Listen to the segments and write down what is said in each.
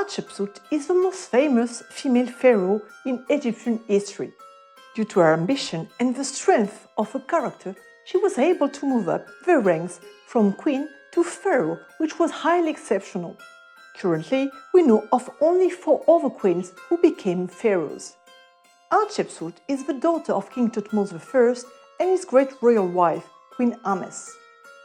Hatshepsut is the most famous female pharaoh in Egyptian history. Due to her ambition and the strength of her character, she was able to move up the ranks from queen to pharaoh, which was highly exceptional. Currently, we know of only 4 other queens who became pharaohs. Hatshepsut is the daughter of King Thutmose I and his great royal wife, Queen Ames.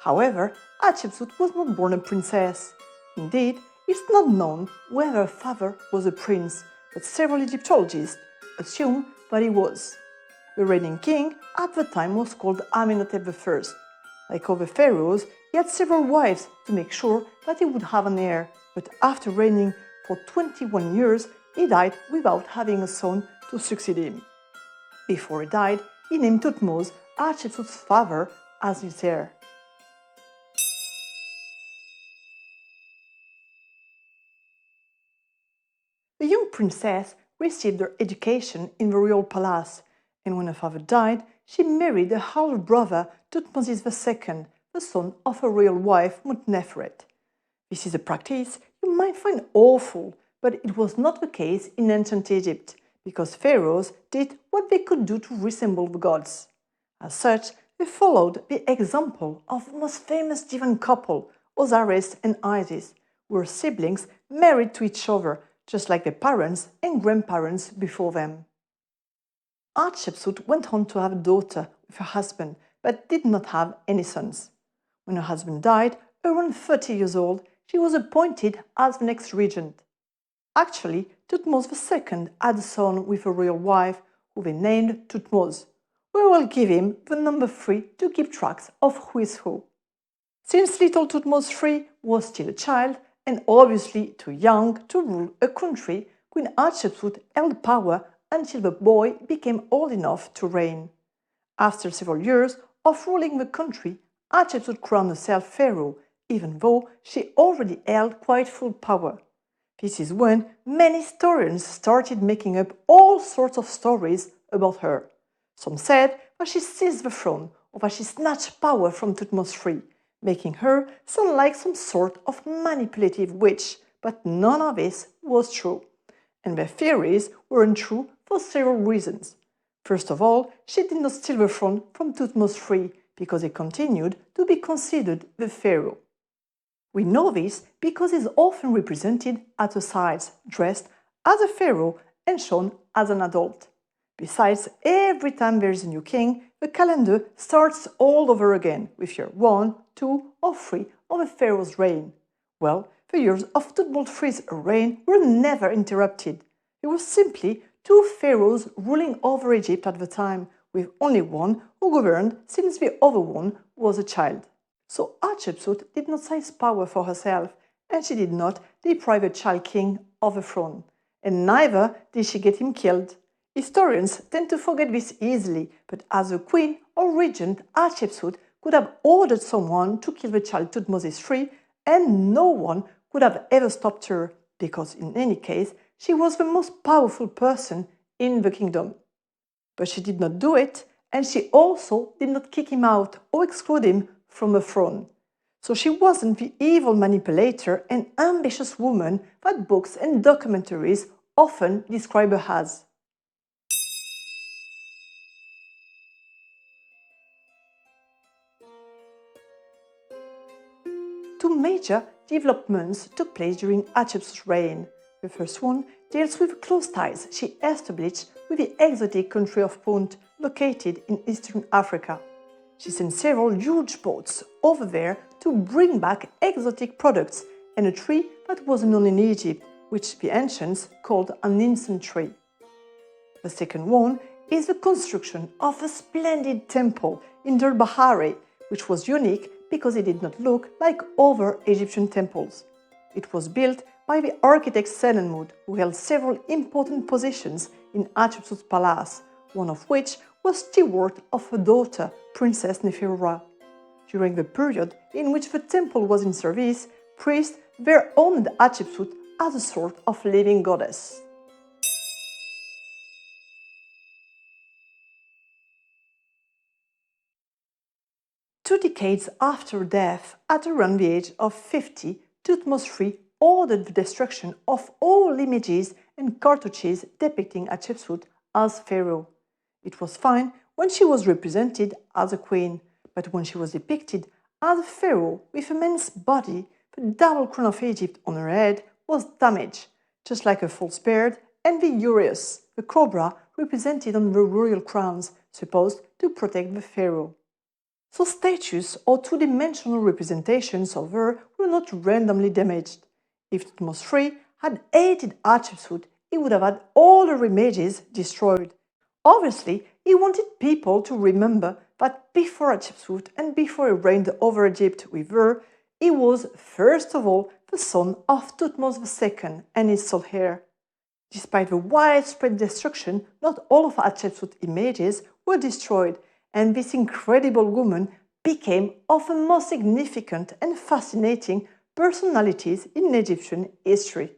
However, Hatshepsut was not born a princess. Indeed, it's not known whether her father was a prince, but several Egyptologists assume that he was. The reigning king at the time was called Amenhotep I. Like other pharaohs, he had several wives to make sure that he would have an heir, but after reigning for 21 years, he died without having a son to succeed him. Before he died, he named Thutmose, Hatshepsut's father, as his heir. The young princess received her education in the royal palace, and when her father died, she married her half-brother Thutmose II, the son of her royal wife Nefret. This is a practice you might find awful, but it was not the case in ancient Egypt, because pharaohs did what they could do to resemble the gods. As such, they followed the example of the most famous divine couple, Osiris and Isis, who were siblings married to each other, just like their parents and grandparents before them. Hatshepsut went on to have a daughter with her husband, but did not have any sons. When her husband died, around 30 years old, she was appointed as the next regent. Actually, Thutmose II had a son with a royal wife, who they named Thutmose. We will give him the number 3 to keep track of who is who. Since little Thutmose III was still a child, and obviously too young to rule a country, Queen Hatshepsut held power until the boy became old enough to reign. After several years of ruling the country, Hatshepsut crowned herself pharaoh, even though she already held quite full power. This is when many historians started making up all sorts of stories about her. Some said that she seized the throne or that she snatched power from Thutmose III, making her sound like some sort of manipulative witch, but none of this was true. And their theories were untrue for several reasons. First of all, she did not steal the throne from Thutmose III because he continued to be considered the pharaoh. We know this because he is often represented at her sides, dressed as a pharaoh and shown as an adult. Besides, every time there is a new king, the calendar starts all over again with year 1, 2 or 3 of a pharaoh's reign. Well, the years of Thutmose III's reign were never interrupted. There were simply 2 pharaohs ruling over Egypt at the time, with only one who governed since the other one was a child. So Hatshepsut did not seize power for herself, and she did not deprive the child king of the throne. And neither did she get him killed. Historians tend to forget this easily, but as a queen or regent, Hatshepsut could have ordered someone to kill the child Thutmose III, and no one could have ever stopped her, because in any case, she was the most powerful person in the kingdom. But she did not do it, and she also did not kick him out or exclude him from the throne. So she wasn't the evil manipulator and ambitious woman that books and documentaries often describe her as. Two major developments took place during Hatshepsut's reign. The first one deals with the close ties she established with the exotic country of Punt, located in eastern Africa. She sent several huge boats over there to bring back exotic products and a tree that was known in Egypt, which the ancients called an incense tree. The second one is the construction of a splendid temple in Deir Bahari, which was unique because it did not look like other Egyptian temples. It was built by the architect Senenmut, who held several important positions in Hatshepsut's palace, one of which was steward of her daughter, Princess Neferura. During the period in which the temple was in service, priests there honored Hatshepsut as a sort of living goddess. Two decades after her death, at around the age of 50, Thutmose III ordered the destruction of all images and cartouches depicting Hatshepsut as pharaoh. It was fine when she was represented as a queen, but when she was depicted as a pharaoh with a man's body, the double crown of Egypt on her head was damaged, just like a false beard and the uraeus, the cobra represented on the royal crowns, supposed to protect the pharaoh. So statues or two-dimensional representations of her were not randomly damaged. If Thutmose III had hated Hatshepsut, he would have had all her images destroyed. Obviously, he wanted people to remember that before Hatshepsut and before he reigned over Egypt with her, he was, first of all, the son of Thutmose II and his sole heir. Despite the widespread destruction, not all of Hatshepsut's images were destroyed, and this incredible woman became of the most significant and fascinating personalities in Egyptian history.